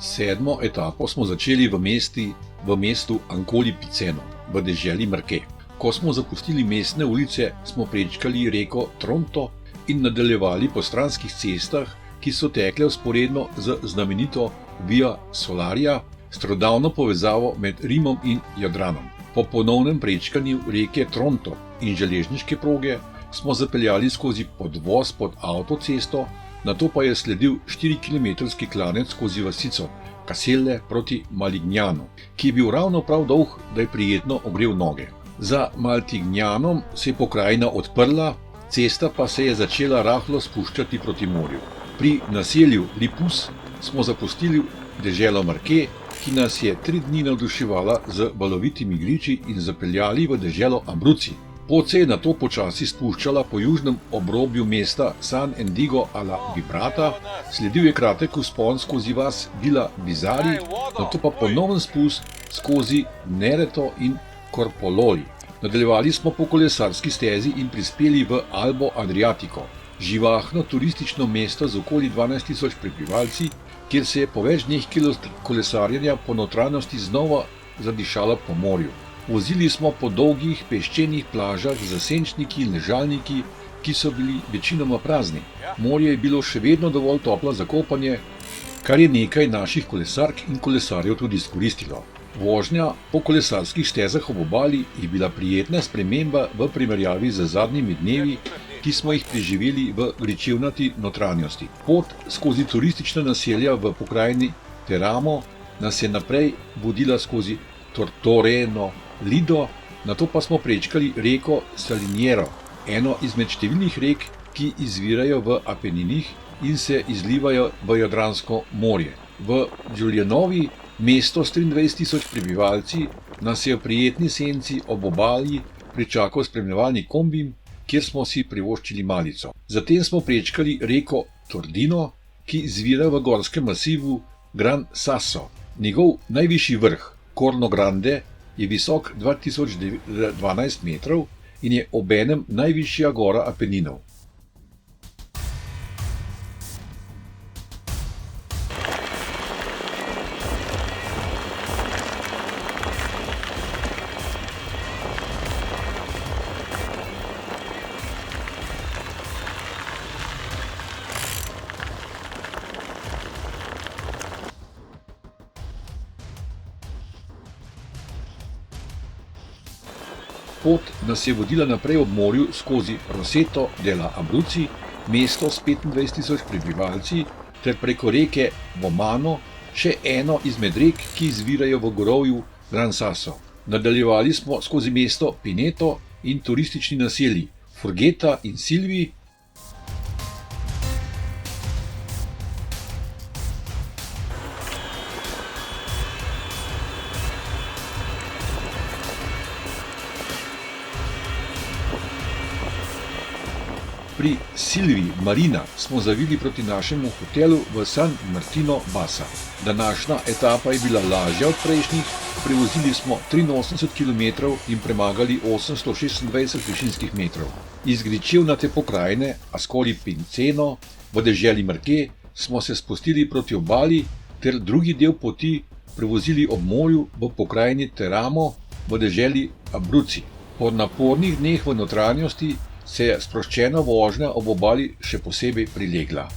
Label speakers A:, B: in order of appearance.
A: Sedmo etapo smo začeli v mestu Ancona Piceno, v deželi Marche. Ko smo zapustili mestne ulice, smo prečkali reko Tronto in nadaljevali po stranskih cestah, ki so tekle vzporedno z znamenito Via Solaria, starodavno povezavo med Rimom in Jadranom. Po ponovnem prečkanju reke Tronto in železniške proge smo zapeljali skozi podvoz pod avtocesto, nato pa je sledil 4-kilometrski klanec skozi vasico Caselle proti Malignanu, ki je bil ravno prav dolg, da je prijetno ogrel noge. Za Maltignanom se je pokrajina odprla, cesta pa se je začela rahlo spuščati proti morju. Pri naselju Lipus smo zapustili deželo Marche, ki nas je 3 dni navduševala z valovitimi griči, in zapeljali v deželo Abruzzi. Pot se je nato počasi spuščala po južnem obrobju mesta San Endigo alla Vibrata, sledil je kratek vzpon skozi vas Villa Bizari, nato pa ponoven spust skozi Nereto in Corpololi. Nadaljevali smo po kolesarski stezi in prispeli v Albo Adriatico, živahno turistično mesto z okoli 12.000 prebivalci, kjer se je po več dneh kolesarjenja po notranjosti znova zadišalo po morju. Vozili smo po dolgih peščenih plažah z senčniki in ležalniki, ki so bili večinoma prazni. Morje je bilo še vedno dovolj toplo za kopanje, kar je nekaj naših kolesark in kolesarjev tudi izkoristilo. Vožnja po kolesarskih stezah ob obali je bila prijetna sprememba v primerjavi z zadnjimi dnevi, ki smo jih preživeli v gričevnati notranjosti. Pot skozi turistična naselja v pokrajini Teramo nas je naprej vodila skozi Tortoreno, Lido, nato pa smo prečkali reko Saliniero, eno izmed številnih rek, ki izvirajo v Apeninih in se izlivajo v Jadransko morje. V Giulianovi, mesto s 23.000 prebivalci, nas je v prijetni senci ob obali pričakal spremljevalni kombi, kjer smo si privoščili malico. Zatem smo prečkali reko Tordino, ki izvira v gorskem masivu Gran Sasso. Njegov najvišji vrh, Corno Grande, je visok 2012 metrov in je obenem najvišja gora Apeninov. Pot nas je vodila naprej ob morju skozi Roseto della Abruzzi, mesto s 25.000 prebivalci, ter preko reke Vomano, še eno izmed rek, ki izvirajo v gorovju Gran Sasso. Nadaljevali smo skozi mesto Pineto in turistični naselji Furgeta in Silvi. Pri Silvi Marina smo zavili proti našemu hotelu v San Martino Bassa. Današnja etapa je bila lažja od prejšnjih, prevozili smo 83 km in premagali 826 višinskih metrov. Iz gričevnate pokrajine Ascoli Piceno v deželi Marche smo se spustili proti obali ter drugi del poti prevozili ob morju v pokrajini Teramo v deželi Abruzzi. Po napornih dneh v notranjosti se je sproščena vožnja ob obali še posebej prilegla.